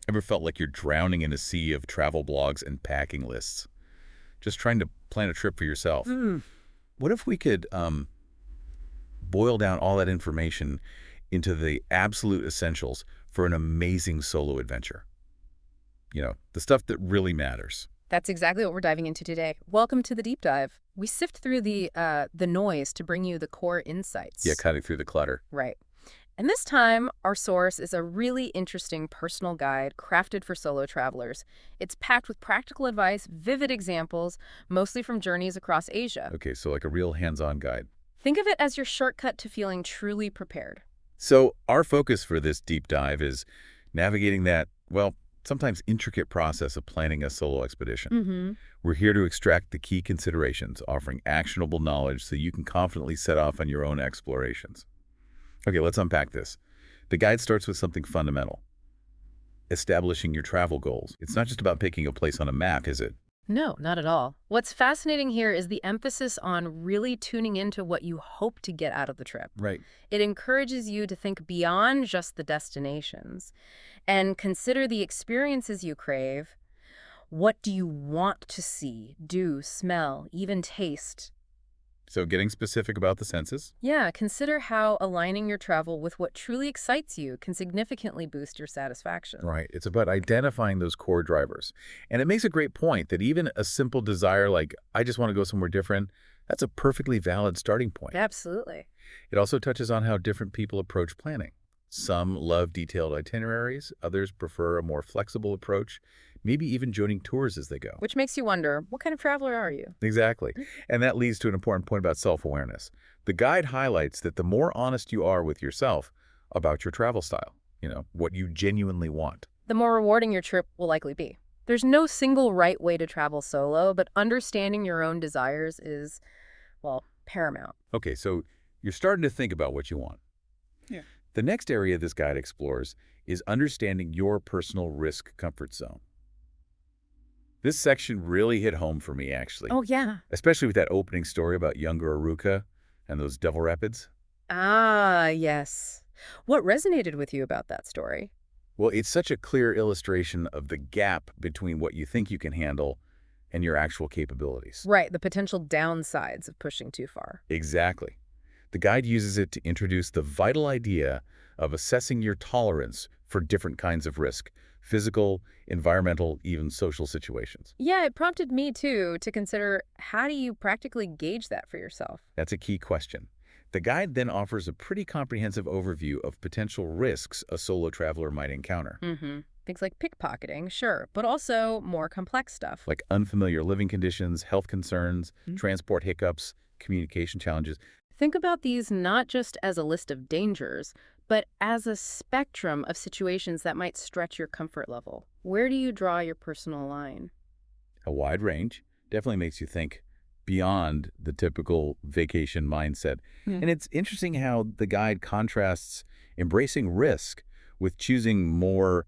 Ever felt like you're drowning in a sea of travel blogs and packing lists, just trying to plan a trip for yourself? Mm. What if we could boil down all that information into the absolute essentials for an amazing solo adventure? The stuff that really matters. That's exactly what we're diving into today. Welcome to the deep dive. We sift through the noise to bring you the core Yeah, insights. cutting through the clutter. Right. And this time, our source is a really interesting personal guide crafted for solo travelers. It's packed with practical advice, vivid examples, mostly from journeys across Asia. Okay, so like a real hands-on guide. Think of it as your shortcut to feeling truly prepared. So our focus for this deep dive is navigating that, well, sometimes intricate process of planning a solo expedition. Mm-hmm. We're here to extract the key considerations, offering actionable knowledge so you can confidently set off on your own explorations. Okay, let's unpack this. The guide starts with something fundamental: establishing your travel goals. It's not just about picking a place on a map, is it? No, not at all. What's fascinating here is the emphasis on really tuning into what you hope to get out of the trip. Right. It encourages you to think beyond just the destinations and consider the experiences you crave. What do you want to see, do, smell, even taste? So getting specific about the senses. Yeah, consider how aligning your travel with what truly excites you can significantly boost your satisfaction. Right. It's about identifying those core drivers. And it makes a great point that even a simple desire like, I just want to go somewhere different, that's a perfectly valid starting point. Absolutely. It also touches on how different people approach planning. Some love detailed itineraries, others prefer a more flexible approach, maybe even joining tours as they go. Which makes you wonder, what kind of traveler are you? Exactly. And that leads to an important point about self-awareness. The guide highlights that the more honest you are with yourself about your travel style, what you genuinely want. The more rewarding your trip will likely be. There's no single right way to travel solo, but understanding your own desires is, well, paramount. Okay, so you're starting to think about what you want. Yeah. The next area this guide explores is understanding your personal risk comfort zone. This section really hit home for me, actually, Oh, yeah. especially with that opening story about younger Arooka and those devil rapids. Ah, yes. What resonated with you about that story? Well, it's such a clear illustration of the gap between what you think you can handle and your actual capabilities. Right, the potential downsides of pushing too far. Exactly. The guide uses it to introduce the vital idea of assessing your tolerance for different kinds of risk: physical, environmental, even social situations. Yeah, it prompted me, too, to consider how do you practically gauge that for yourself? That's a key question. The guide then offers a pretty comprehensive overview of potential risks a solo traveler might encounter, Mm-hmm. Things like pickpocketing, sure, but also more complex stuff. like unfamiliar living conditions, health concerns, transport hiccups, communication challenges. Think about these not just as a list of dangers, but as a spectrum of situations that might stretch your comfort level. Where do you draw your personal line? A wide range definitely makes you think beyond the typical vacation mindset. Yeah. And it's interesting how the guide contrasts embracing risk with choosing more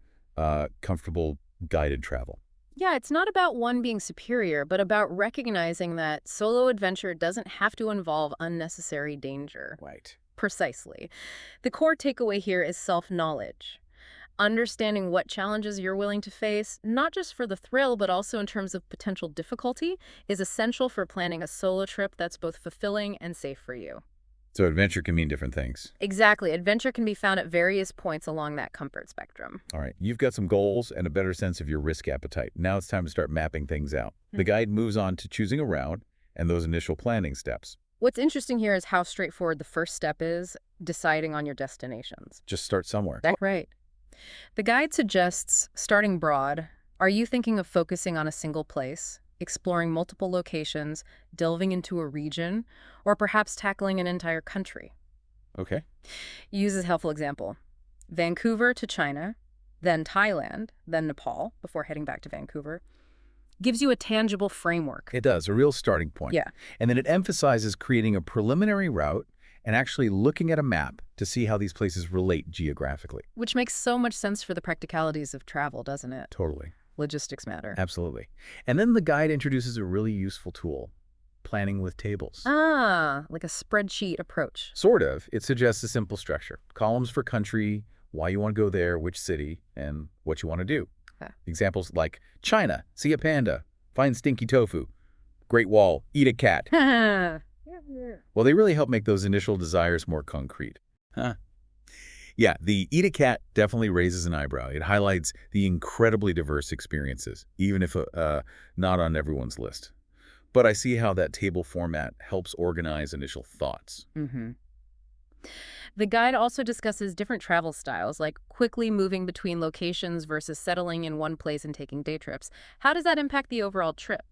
comfortable guided travel. Yeah, it's not about one being superior, but about recognizing that solo adventure doesn't have to involve unnecessary danger. Right. Precisely. The core takeaway here is self-knowledge. Understanding what challenges you're willing to face, not just for the thrill, but also in terms of potential difficulty, is essential for planning a solo trip that's both fulfilling and safe for you. So adventure can mean different things. Exactly. Adventure can be found at various points along that comfort spectrum. All right, you've got some goals and a better sense of your risk appetite. Now it's time to start mapping things out. The guide moves on to choosing a route and those initial planning steps. What's interesting here is how straightforward the first step is, deciding on your destinations. Just start somewhere. That's right. The guide suggests starting broad. Are you thinking of focusing on a single place, exploring multiple locations, delving into a region, or perhaps tackling an entire country? Okay. Use a helpful example. Vancouver to China, then Thailand, then Nepal, before heading back to Vancouver, gives you a tangible framework. It does, a real starting point. Yeah. And then it emphasizes creating a preliminary route and actually looking at a map to see how these places relate geographically. Which makes so much sense for the practicalities of travel, doesn't it? Totally. Logistics matter. Absolutely. And then the guide introduces a really useful tool: planning with tables. Ah, like a spreadsheet approach. Sort of. It suggests a simple structure: columns for country, why you want to go there, which city, and what you want to do. Okay. Examples like China, see a panda, find stinky tofu, Great Wall, eat a cat. Yeah. Well, they really help make those initial desires more concrete. Huh. Yeah, the eat a cat definitely raises an eyebrow. It highlights the incredibly diverse experiences, even if not on everyone's list. But I see how that table format helps organize initial thoughts. Mm-hmm. The guide also discusses different travel styles, like quickly moving between locations versus settling in one place and taking day trips. How does that impact the overall trip?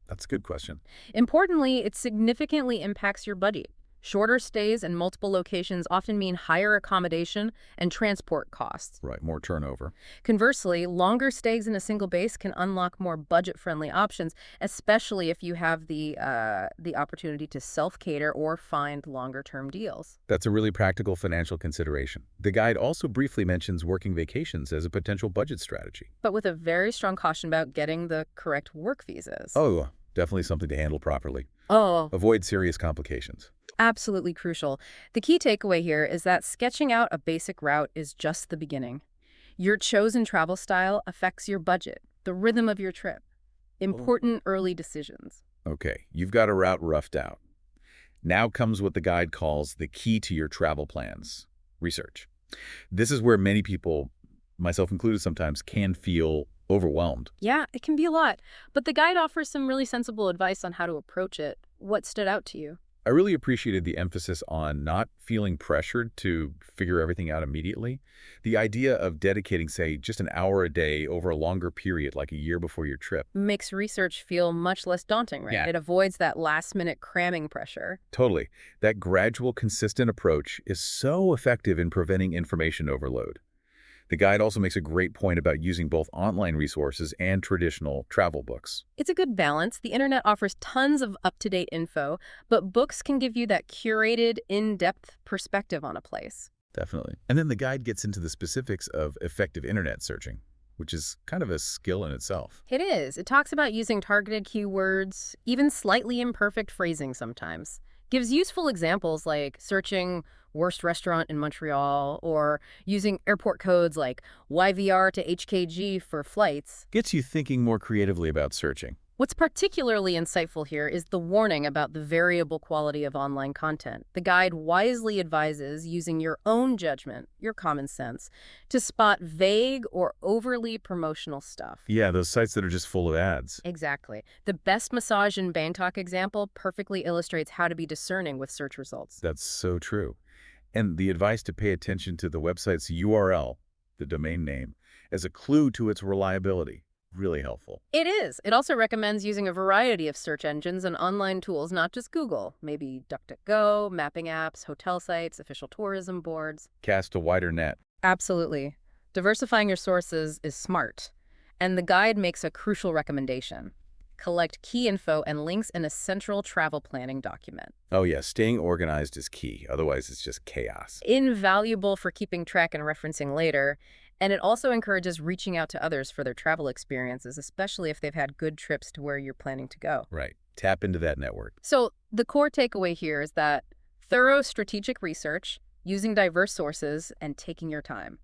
That's a good question. Importantly, it significantly impacts your budget. Shorter stays in multiple locations often mean higher accommodation and transport costs. Right, more turnover. Conversely, longer stays in a single base can unlock more budget-friendly options, especially if you have the opportunity to self-cater or find longer-term deals. That's a really practical financial consideration. The guide also briefly mentions working vacations as a potential budget strategy. But with a very strong caution about getting the correct work visas. Oh, definitely something to handle properly. Oh, Avoid serious complications. absolutely crucial. The key takeaway here is that sketching out a basic route is just the beginning. Your chosen travel style affects your budget, the rhythm of your trip. Important early decisions. Okay, you've got a route roughed out. Now comes what the guide calls the key to your travel plans, research. This is where many people, myself included sometimes, can feel overwhelmed. Yeah, it can be a lot, but the guide offers some really sensible advice on how to approach it. What stood out to you? I really appreciated the emphasis on not feeling pressured to figure everything out immediately. The idea of dedicating, say, just an hour a day over a longer period, like a year before your trip. Makes research feel much less daunting, right? Yeah. It avoids that last-minute cramming pressure. Totally. That gradual, consistent approach is so effective in preventing information overload. The guide also makes a great point about using both online resources and traditional travel books. It's a good balance. The internet offers tons of up-to-date info, but books can give you that curated, in-depth perspective on a place. Definitely. And then the guide gets into the specifics of effective internet searching, which is kind of a skill in itself. It is. It talks about using targeted keywords, even slightly imperfect phrasing sometimes. Gives useful examples like searching worst restaurant in Montreal or using airport codes like YVR to HKG for flights. Gets you thinking more creatively about searching. What's particularly insightful here is the warning about the variable quality of online content. The guide wisely advises using your own judgment, your common sense, to spot vague or overly promotional stuff. Yeah, those sites that are just full of ads. Exactly. The best massage in Bangkok example perfectly illustrates how to be discerning with search results. That's so true. And the advice to pay attention to the website's URL, the domain name, as a clue to its reliability. Really helpful. It is. It also recommends using a variety of search engines and online tools, not just Google. Maybe DuckDuckGo, mapping apps, hotel sites, official tourism boards. Cast a wider net. Absolutely. Diversifying your sources is smart. And the guide makes a crucial recommendation. Collect key info and links in a central travel planning document. Oh yeah, staying organized is key. Otherwise, it's just chaos. Invaluable for keeping track and referencing later. And it also encourages reaching out to others for their travel experiences, especially if they've had good trips to where you're planning to go. Right. Tap into that network. So the core takeaway here is that thorough strategic research, using diverse sources, and taking your time.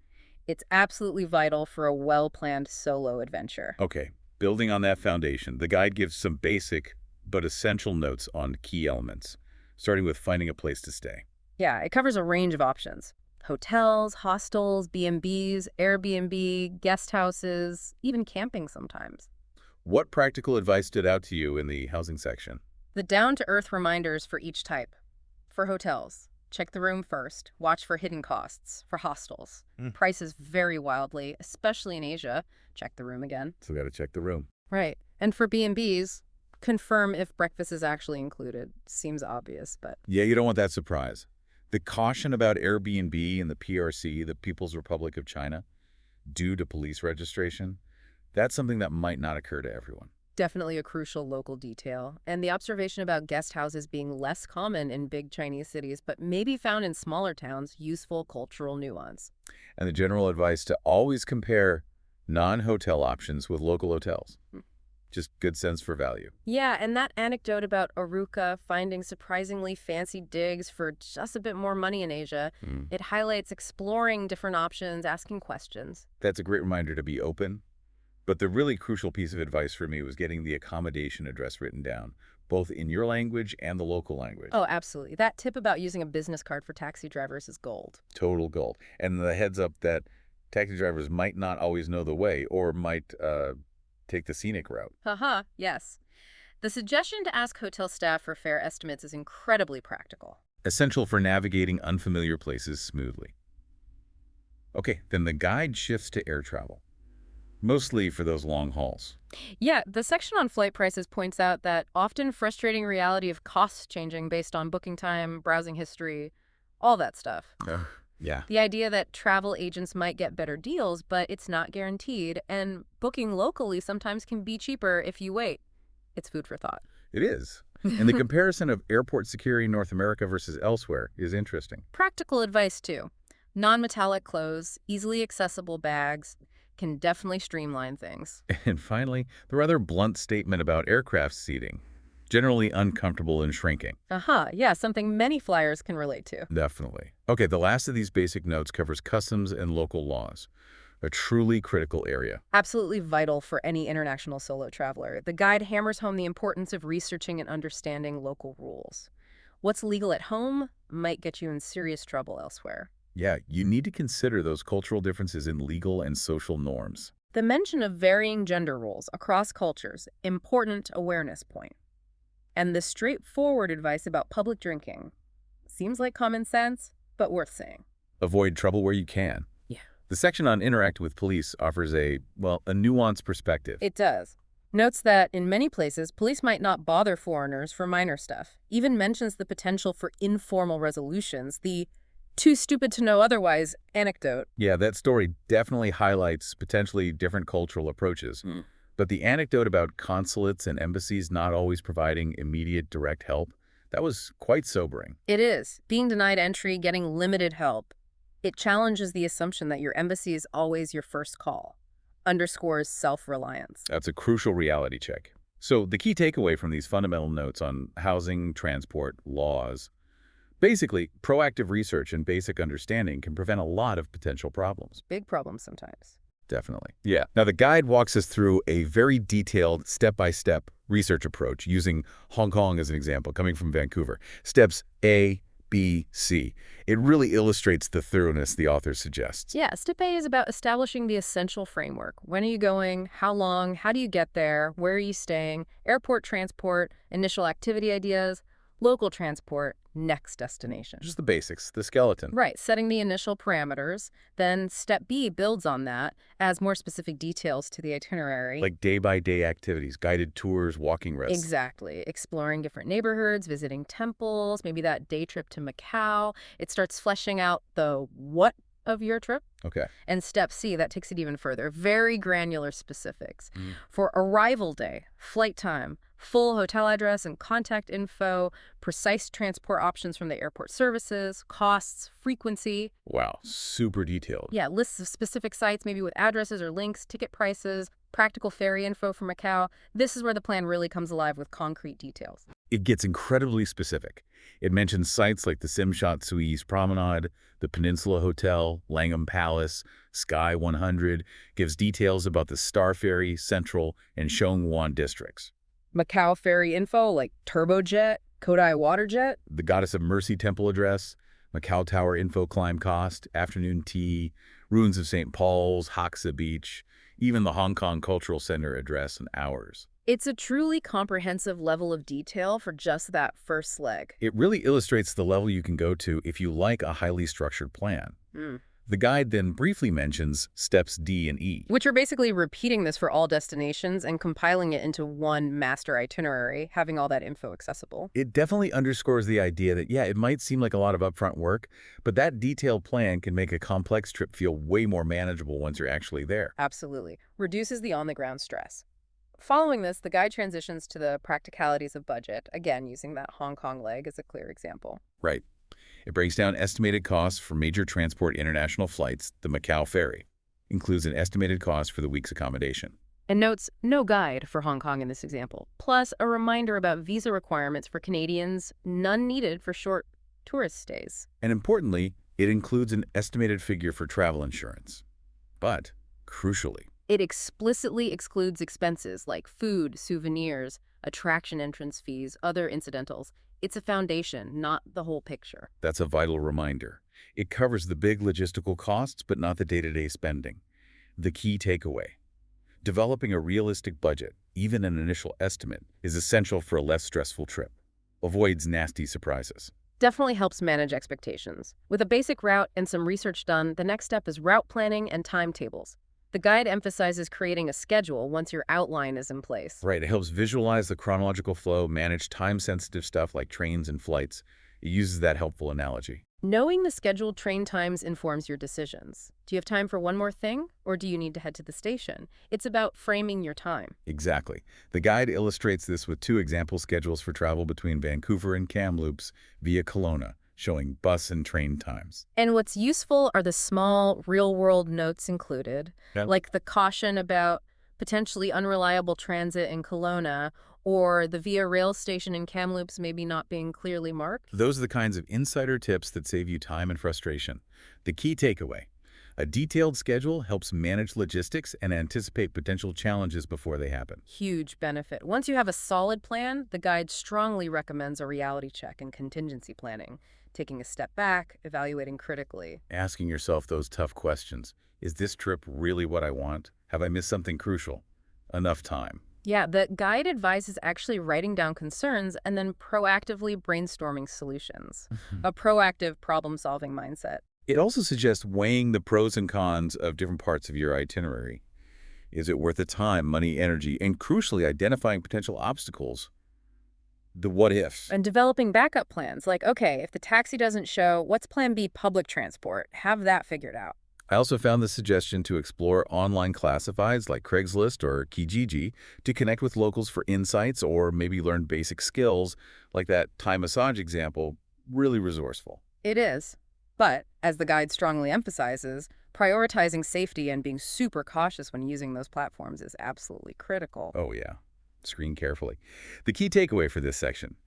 It's absolutely vital for a well-planned solo adventure. Okay. Building on that foundation, the guide gives some basic but essential notes on key elements, starting with finding a place to stay. Yeah, it covers a range of options. Hotels, hostels, B&Bs, Airbnb, guest houses, even camping sometimes. What practical advice stood out to you in the housing section? The down-to-earth reminders for each type. For hotels, check the room first. Watch for hidden costs. For hostels, prices vary wildly, especially in Asia. Check the room again. So got to check the room. Right. And for B&Bs, confirm if breakfast is actually included. Seems obvious, but... Yeah, you don't want that surprise. The caution about Airbnb and the PRC, the People's Republic of China, due to police registration, that's something that might not occur to everyone. Definitely a crucial local detail. And the observation about guest houses being less common in big Chinese cities, but maybe found in smaller towns, useful cultural nuance. And the general advice to always compare non-hotel options with local hotels. Just good sense for value. Yeah, and that anecdote about Arooka finding surprisingly fancy digs for just a bit more money in Asia, Mm. it highlights exploring different options, asking questions. That's a great reminder to be open. But the really crucial piece of advice for me was getting the accommodation address written down, both in your language and the local language. Oh, absolutely. That tip about using a business card for taxi drivers is gold. Total gold. And the heads up that taxi drivers might not always know the way or might take the scenic route. Haha, yes. The suggestion to ask hotel staff for fare estimates is incredibly practical. Essential for navigating unfamiliar places smoothly. Okay, then the guide shifts to air travel, mostly for those long hauls. Yeah, the section on flight prices points out that often frustrating reality of costs changing based on booking time, browsing history, all that stuff. Ugh, yeah, The idea that travel agents might get better deals, but it's not guaranteed, and booking locally sometimes can be cheaper if you wait. It's food for thought. it is. And the comparison of airport security in North America versus elsewhere is interesting. Practical advice, too. Non-metallic clothes, easily accessible bags can definitely streamline things. And finally, the rather blunt statement about aircraft seating, generally uncomfortable and shrinking. Yeah, something many flyers can relate to. Definitely. Okay, the last of these basic notes covers customs and local laws, a truly critical area. Absolutely vital for any international solo traveler. The guide hammers home the importance of researching and understanding local rules. What's legal at home might get you in serious trouble elsewhere. Yeah, you need to consider those cultural differences in legal and social norms. The mention of varying gender roles across cultures, important awareness point. And the straightforward advice about public drinking seems like common sense, but worth saying. Avoid trouble where you can. Yeah. The section on interacting with police offers a nuanced perspective. It does. Notes that in many places, police might not bother foreigners for minor stuff. Even mentions the potential for informal resolutions, the too stupid to know otherwise anecdote. Yeah, that story definitely highlights potentially different cultural approaches. But the anecdote about consulates and embassies not always providing immediate direct help, that was quite sobering. It is. Being denied entry, getting limited help. It challenges the assumption that your embassy is always your first call. Underscores self-reliance. That's a crucial reality check. So the key takeaway from these fundamental notes on housing, transport, laws, basically, proactive research and basic understanding can prevent a lot of potential problems. Big problem sometimes. Definitely. Yeah. Now, the guide walks us through a very detailed step-by-step research approach using Hong Kong as an example, coming from Vancouver. Steps A, B, C. It really illustrates the thoroughness the author suggests. Yeah, step A is about establishing the essential framework. When are you going? How long? How do you get there? Where are you staying? Airport transport, initial activity ideas, local transport, next destination. Just the basics, the skeleton. Right, setting the initial parameters. Then step B builds on that, adds more specific details to the itinerary. Like day-by-day activities, guided tours, walking rests. Exactly. Exploring different neighborhoods, visiting temples, maybe that day trip to Macau. It starts fleshing out the what of your trip. Okay. And step C, that takes it even further. Very granular specifics. For arrival day, flight time, full hotel address and contact info, precise transport options from the airport services, costs, frequency. Wow, super detailed. Yeah, lists of specific sites, maybe with addresses or links, ticket prices, practical ferry info for Macau. This is where the plan really comes alive with concrete details. It gets incredibly specific. It mentions sites like the Simshat Sui's Promenade, the Peninsula Hotel, Langham Palace, Sky 100, gives details about the Star Ferry, Central, and Sheungwan districts. Macau ferry info like turbojet, Kodai waterjet. The Goddess of Mercy Temple address, Macau Tower info climb cost, afternoon tea, ruins of St. Paul's, Haksa Beach, even the Hong Kong Cultural Center address and hours. It's a truly comprehensive level of detail for just that first leg. It really illustrates the level you can go to if you like a highly structured plan. The guide then briefly mentions steps D and E, Which are basically repeating this for all destinations and compiling it into one master itinerary, having all that info accessible. It definitely underscores the idea that, yeah, it might seem like a lot of upfront work, but that detailed plan can make a complex trip feel way more manageable once you're actually there. Absolutely. Reduces the on-the-ground stress. Following this, the guide transitions to the practicalities of budget, again using that Hong Kong leg as a clear example. Right. It breaks down estimated costs for major transport international flights, the Macau ferry. Includes an estimated cost for the week's accommodation. And notes no guide for Hong Kong in this example, plus a reminder about visa requirements for Canadians, none needed for short tourist stays. And importantly, it includes an estimated figure for travel insurance. But, crucially, It explicitly excludes expenses like food, souvenirs, attraction entrance fees, other incidentals. It's a foundation, not the whole picture. that's a vital reminder. It covers the big logistical costs, but not the day-to-day spending. The key takeaway: developing a realistic budget, even an initial estimate, is essential for a less stressful trip. Avoids nasty surprises. Definitely helps manage expectations. With a basic route and some research done, the next step is route planning and timetables. The guide emphasizes creating a schedule once your outline is in place. Right, it helps visualize the chronological flow, manage time-sensitive stuff like trains and flights. It uses that helpful analogy. Knowing the scheduled train times informs your decisions. Do you have time for one more thing, or do you need to head to the station? It's about framing your time. Exactly. The guide illustrates this with 2 example schedules for travel between Vancouver and Kamloops via Kelowna, showing bus and train times. And what's useful are the small, real-world notes included, Yep. like the caution about potentially unreliable transit in Kelowna or the Via Rail station in Kamloops maybe not being clearly marked. Those are the kinds of insider tips that save you time and frustration. The key takeaway: a detailed schedule helps manage logistics and anticipate potential challenges before they happen. Huge benefit. Once you have a solid plan, the guide strongly recommends a reality check and contingency planning, taking a step back, evaluating critically. Asking yourself those tough questions. Is this trip really what I want? Have I missed something crucial? Enough time. Yeah, the guide advises actually writing down concerns and then proactively brainstorming solutions. A proactive problem-solving mindset. It also suggests weighing the pros and cons of different parts of your itinerary. Is it worth the time, money, energy, and crucially identifying potential obstacles? The what ifs. And developing backup plans, like, okay, if the taxi doesn't show, what's plan B public transport? Have that figured out. I also found the suggestion to explore online classifieds like Craigslist or Kijiji to connect with locals for insights or maybe learn basic skills, like that Thai massage example, really resourceful. It is. But, as the guide strongly emphasizes, prioritizing safety and being super cautious when using those platforms is absolutely critical. Oh yeah, screen carefully. The key takeaway for this section: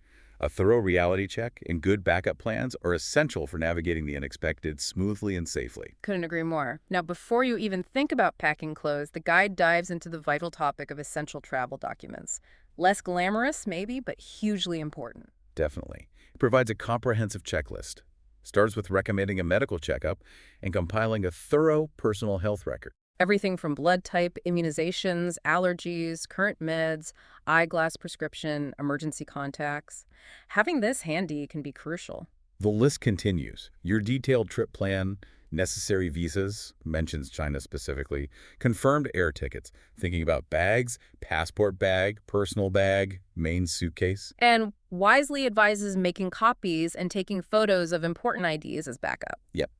a thorough reality check and good backup plans are essential for navigating the unexpected smoothly and safely. Couldn't agree more. Now, before you even think about packing clothes, the guide dives into the vital topic of essential travel documents. Less glamorous, maybe, but hugely important. Definitely. It provides a comprehensive checklist. Starts with recommending a medical checkup and compiling a thorough personal health record. Everything from blood type, immunizations, allergies, current meds, eyeglass prescription, emergency contacts. Having this handy can be crucial. The list continues. Your detailed trip plan, necessary visas, mentions China specifically, confirmed air tickets, thinking about bags, passport bag, personal bag, main suitcase. And wisely advises making copies and taking photos of important IDs as backup. Yep.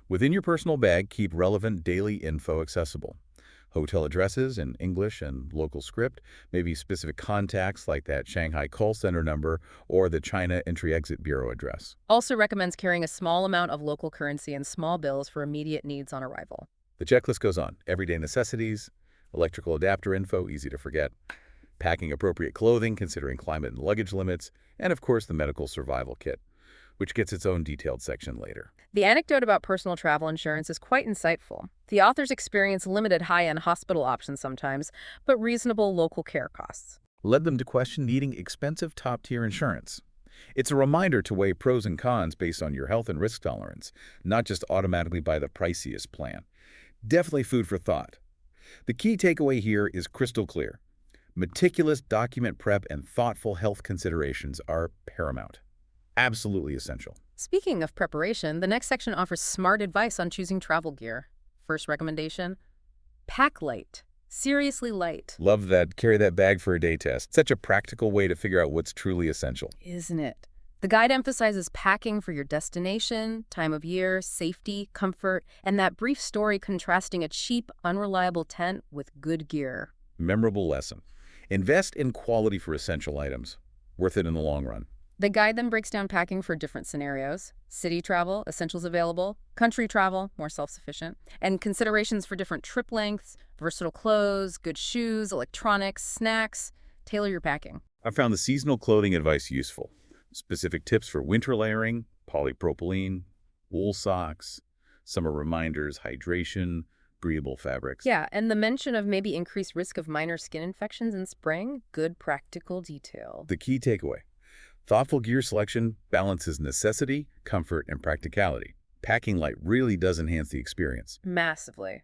Within your personal bag, keep relevant daily info accessible. Hotel addresses in English and local script, maybe specific contacts like that Shanghai call center number or the China Entry-Exit Bureau address. Also recommends carrying a small amount of local currency and small bills for immediate needs on arrival. The checklist goes on. Everyday necessities, electrical adapter info, easy to forget, packing appropriate clothing considering climate and luggage limits, and of course the medical survival kit, which gets its own detailed section later. The anecdote about personal travel insurance is quite insightful. The authors experience limited high-end hospital options sometimes, but reasonable local care costs. Led them to question needing expensive top-tier insurance. It's a reminder to weigh pros and cons based on your health and risk tolerance, not just automatically buy the priciest plan. Definitely food for thought. The key takeaway here is crystal clear. Meticulous document prep and thoughtful health considerations are paramount. Absolutely essential. Speaking of preparation, the next section offers smart advice on choosing travel gear. First recommendation, pack light. Seriously light. Love that. Carry that bag for a day test. Such a practical way to figure out what's truly essential. Isn't it? The guide emphasizes packing for your destination, time of year, safety, comfort, and that brief story contrasting a cheap, unreliable tent with good gear. Memorable lesson. Invest in quality for essential items. Worth it in the long run. The guide then breaks down packing for different scenarios: city travel, essentials available; country travel, more self-sufficient; and considerations for different trip lengths, versatile clothes, good shoes, electronics, snacks. Tailor your packing. I found the seasonal clothing advice useful. Specific tips for winter layering, polypropylene, wool socks, summer reminders, hydration, breathable fabrics. Yeah, and the mention of maybe increased risk of minor skin infections in spring, good practical detail. The key takeaway: thoughtful gear selection balances necessity, comfort, and practicality. Packing light really does enhance the experience. Massively.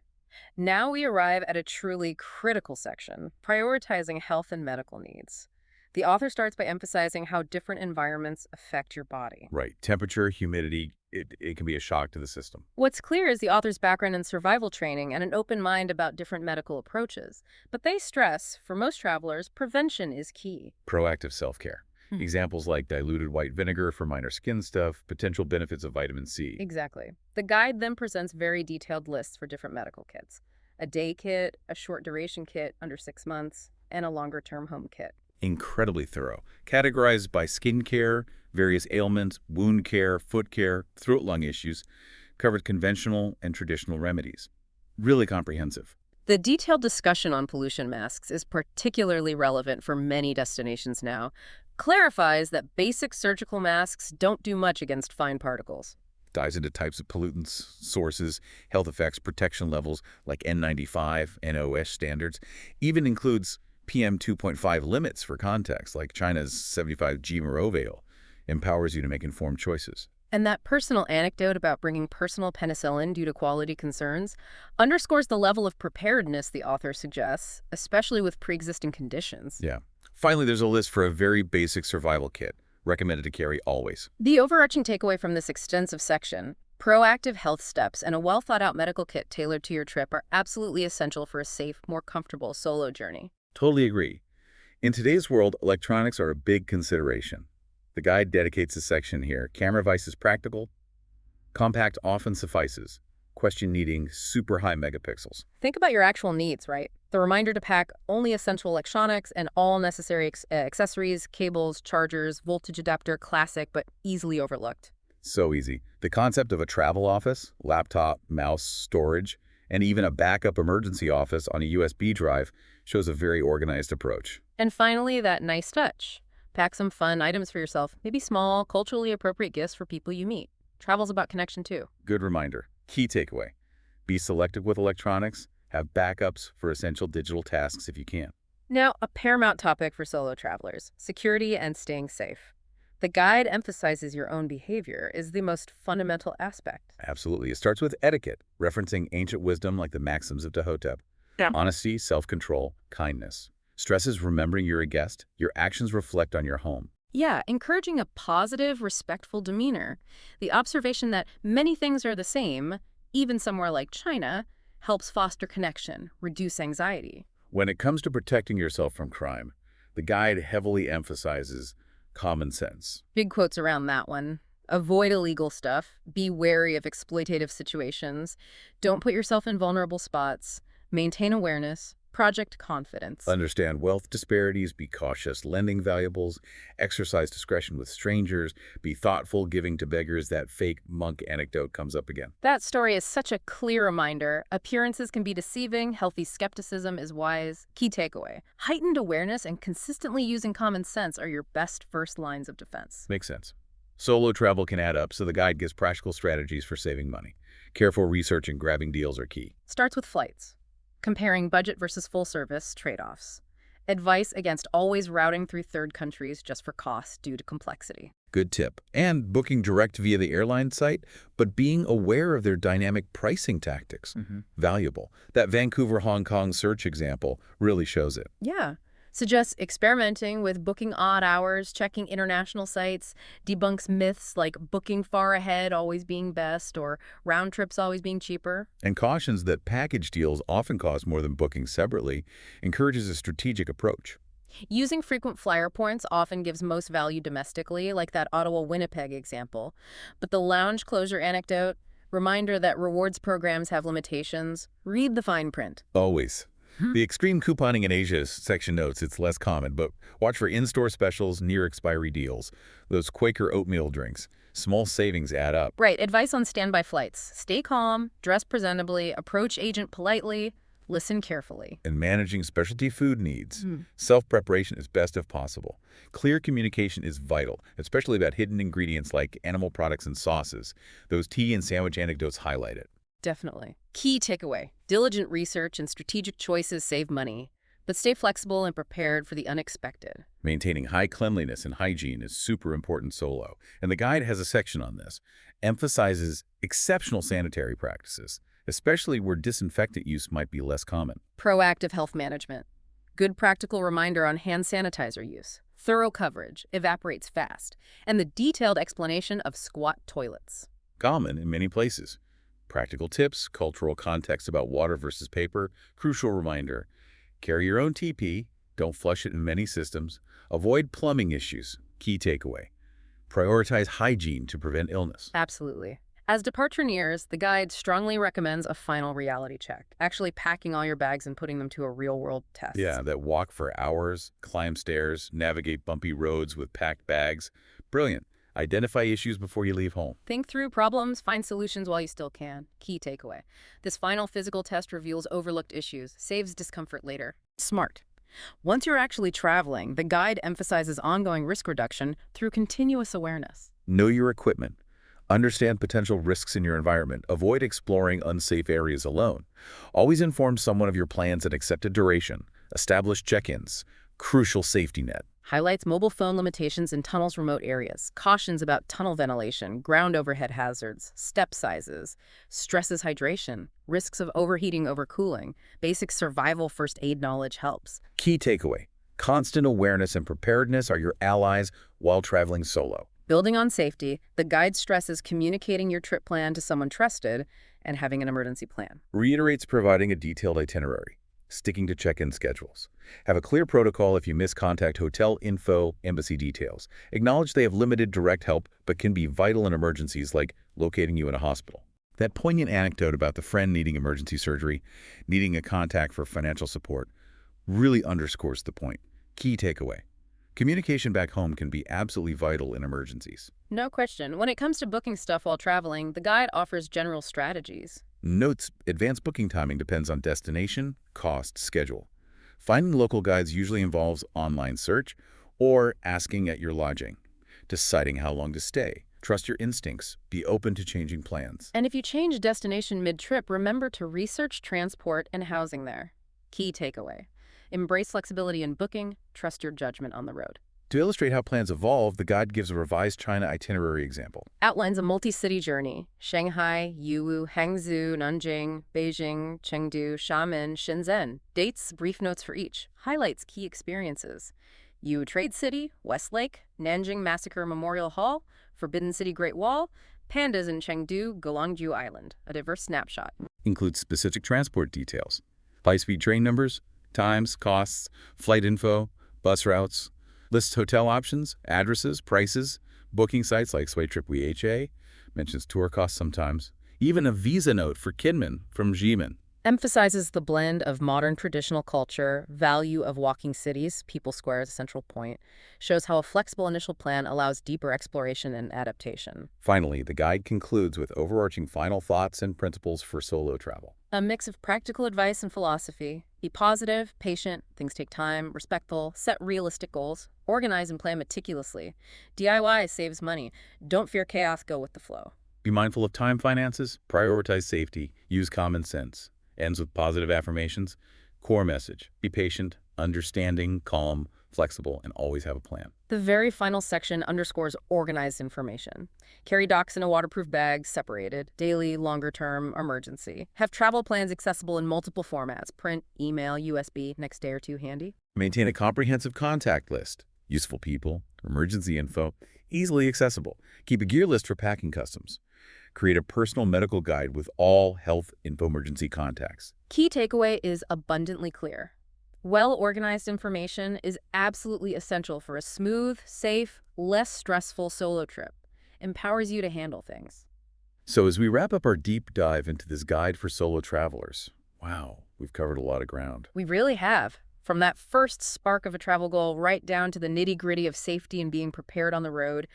Now we arrive at a truly critical section, prioritizing health and medical needs. The author starts by emphasizing how different environments affect your body. Right. Temperature, humidity, it can be a shock to the system. What's clear is the author's background in survival training and an open mind about different medical approaches. But they stress, for most travelers, prevention is key. Proactive self-care. Hmm. Examples like diluted white vinegar for minor skin stuff, potential benefits of vitamin C. Exactly. The guide then presents very detailed lists for different medical kits: a day kit, a short duration kit under 6 months, and a longer-term home kit. Incredibly thorough. Categorized by skin care, various ailments, wound care, foot care, throat-lung issues, covered conventional and traditional remedies. Really comprehensive. The detailed discussion on pollution masks is particularly relevant for many destinations now. Clarifies that basic surgical masks don't do much against fine particles. Dives into types of pollutants, sources, health effects, protection levels like N95, NOS standards. Even includes PM 2.5 limits for context, like China's 75G Morovale. Empowers you to make informed choices. And that personal anecdote about bringing personal penicillin due to quality concerns underscores the level of preparedness the author suggests, especially with pre-existing conditions. Yeah. Finally, there's a list for a very basic survival kit, recommended to carry always. The overarching takeaway from this extensive section: proactive health steps and a well-thought-out medical kit tailored to your trip are absolutely essential for a safe, more comfortable solo journey. Totally agree. In today's world, electronics are a big consideration. The guide dedicates a section here. Camera device is practical. Compact often suffices. Question needing super high megapixels. Think about your actual needs, right? The reminder to pack only essential electronics and all necessary accessories: cables, chargers, voltage adapter, classic but easily overlooked. So easy. The concept of a travel office, laptop, mouse, storage, and even a backup emergency office on a USB drive shows a very organized approach. And finally, that nice touch: pack some fun items for yourself, maybe small, culturally appropriate gifts for people you meet. Travel's about connection too. Good reminder. Key takeaway: be selective with electronics. Have backups for essential digital tasks if you can. Now, a paramount topic for solo travelers: security and staying safe. The guide emphasizes your own behavior is the most fundamental aspect. Absolutely. It starts with etiquette, referencing ancient wisdom like the maxims of Tehotep. Yeah. Honesty, self-control, kindness. Stresses remembering you're a guest. Your actions reflect on your home. Yeah, encouraging a positive, respectful demeanor. The observation that many things are the same, even somewhere like China, helps foster connection, reduce anxiety. When it comes to protecting yourself from crime, the guide heavily emphasizes common sense. Big quotes around that one. Avoid illegal stuff. Be wary of exploitative situations. Don't put yourself in vulnerable spots. Maintain awareness. Project confidence. Understand wealth disparities, be cautious lending valuables, exercise discretion with strangers, be thoughtful giving to beggars. That fake monk anecdote comes up again. That story is such a clear reminder. Appearances can be deceiving. Healthy skepticism is wise. Key takeaway: heightened awareness and consistently using common sense are your best first lines of defense. Makes sense. Solo travel can add up, so the guide gives practical strategies for saving money. Careful research and grabbing deals are key. Starts with flights. Comparing budget versus full service trade-offs. Advice against always routing through third countries just for cost due to complexity. Good tip. And booking direct via the airline site, but being aware of their dynamic pricing tactics. Valuable. That Vancouver-Hong Kong search example really shows it. Yeah. Suggests experimenting with booking odd hours, checking international sites, debunks myths like booking far ahead always being best or round trips always being cheaper. And cautions that package deals often cost more than booking separately, encourages a strategic approach. Using frequent flyer points often gives most value domestically, like that Ottawa-Winnipeg example. But the lounge closure anecdote, reminder that rewards programs have limitations. Read the fine print. Always. Hmm. The extreme couponing in Asia section notes it's less common, but watch for in-store specials, near-expiry deals, those Quaker oatmeal drinks. Small savings add up. Right, advice on standby flights. Stay calm, dress presentably, approach agent politely, listen carefully. And managing specialty food needs. Hmm. Self-preparation is best if possible. Clear communication is vital, especially about hidden ingredients like animal products and sauces. Those tea and sandwich anecdotes highlight it. Definitely. Key takeaway. Diligent research and strategic choices save money, but stay flexible and prepared for the unexpected. Maintaining high cleanliness and hygiene is super important solo, and the guide has a section on this. Emphasizes exceptional sanitary practices, especially where disinfectant use might be less common. Proactive health management. Good practical reminder on hand sanitizer use. Thorough coverage, evaporates fast, and the detailed explanation of squat toilets. Common in many places. Practical tips, cultural context about water versus paper, crucial reminder. Carry your own TP, don't flush it in many systems. Avoid plumbing issues, key takeaway. Prioritize hygiene to prevent illness. Absolutely. As departure nears, the guide strongly recommends a final reality check, actually packing all your bags and putting them to a real-world test. Yeah, that walk for hours, climb stairs, navigate bumpy roads with packed bags. Brilliant. Identify issues before you leave home. Think through problems, find solutions while you still can. Key takeaway. This final physical test reveals overlooked issues, saves discomfort later. Smart. Once you're actually traveling, the guide emphasizes ongoing risk reduction through continuous awareness. Know your equipment. Understand potential risks in your environment. Avoid exploring unsafe areas alone. Always inform someone of your plans and accepted duration. Establish check-ins. Crucial safety net. Highlights mobile phone limitations in tunnels' remote areas, cautions about tunnel ventilation, ground overhead hazards, step sizes, stresses hydration, risks of overheating over cooling. Basic survival first aid knowledge helps. Key takeaway. Constant awareness and preparedness are your allies while traveling solo. Building on safety, the guide stresses communicating your trip plan to someone trusted and having an emergency plan. Reiterates providing a detailed itinerary. Sticking to check-in schedules. Have a clear protocol if you miss contact hotel info, embassy details. Acknowledge they have limited direct help but can be vital in emergencies like locating you in a hospital. That poignant anecdote about the friend needing emergency surgery, needing a contact for financial support, really underscores the point. Key takeaway. Communication back home can be absolutely vital in emergencies. No question. When it comes to booking stuff while traveling, the guide offers general strategies. Notes, advanced booking timing depends on destination, cost, schedule. Finding local guides usually involves online search or asking at your lodging. Deciding how long to stay. Trust your instincts. Be open to changing plans. And if you change destination mid-trip, remember to research transport and housing there. Key takeaway. Embrace flexibility in booking, trust your judgment on the road. To illustrate how plans evolve, the guide gives a revised China itinerary example. Outlines a multi-city journey. Shanghai, Yiwu, Hangzhou, Nanjing, Beijing, Chengdu, Xiamen, Shenzhen. Dates, brief notes for each. Highlights key experiences. Yiwu Trade City, Westlake, Nanjing Massacre Memorial Hall, Forbidden City Great Wall, Pandas in Chengdu, Golangju Island. A diverse snapshot. Includes specific transport details. High-speed train numbers, times, costs, flight info, bus routes. Lists hotel options, addresses, prices, booking sites like Swaytrip WeHA, mentions tour costs sometimes, even a visa note for Kinmen from Jimin. Emphasizes the blend of modern traditional culture, value of walking cities, People Square is a central point, shows how a flexible initial plan allows deeper exploration and adaptation. Finally, the guide concludes with overarching final thoughts and principles for solo travel. A mix of practical advice and philosophy. Be positive, patient, things take time, respectful, set realistic goals, organize and plan meticulously. DIY saves money. Don't fear chaos, go with the flow. Be mindful of time finances, prioritize safety, use common sense. Ends with positive affirmations. Core message, be patient, understanding, calm, flexible, and always have a plan. The very final section underscores organized information. Carry docs in a waterproof bag, separated, daily, longer-term, emergency. Have travel plans accessible in multiple formats, print, email, USB, next day or two handy. Maintain a comprehensive contact list. Useful people, emergency info, easily accessible. Keep a gear list for packing customs. Create a personal medical guide with all health info emergency contacts. Key takeaway is abundantly clear. Well-organized information is absolutely essential for a smooth, safe, less stressful solo trip. Empowers you to handle things. So as we wrap up our deep dive into this guide for solo travelers, Wow, we've covered a lot of ground. We really have. From that first spark of a travel goal right down to the nitty-gritty of safety and being prepared on the road,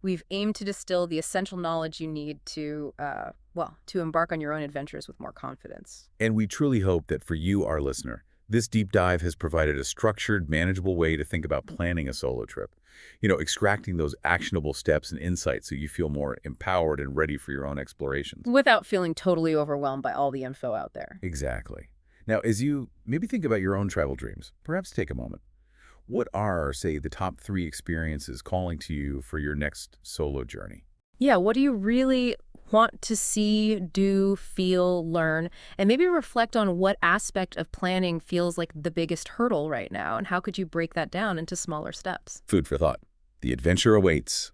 we've aimed to distill the essential knowledge you need to, to embark on your own adventures with more confidence. And we truly hope that for you, our listener, this deep dive has provided a structured, manageable way to think about planning a solo trip. Extracting those actionable steps and insights so you feel more empowered and ready for your own explorations. Without feeling totally overwhelmed by all the info out there. Exactly. Now, as you maybe think about your own travel dreams, perhaps take a moment. What are, say, the top 3 experiences calling to you for your next solo journey? Yeah, what do you really want to see, do, feel, learn, and maybe reflect on what aspect of planning feels like the biggest hurdle right now, and how could you break that down into smaller steps? Food for thought. The adventure awaits.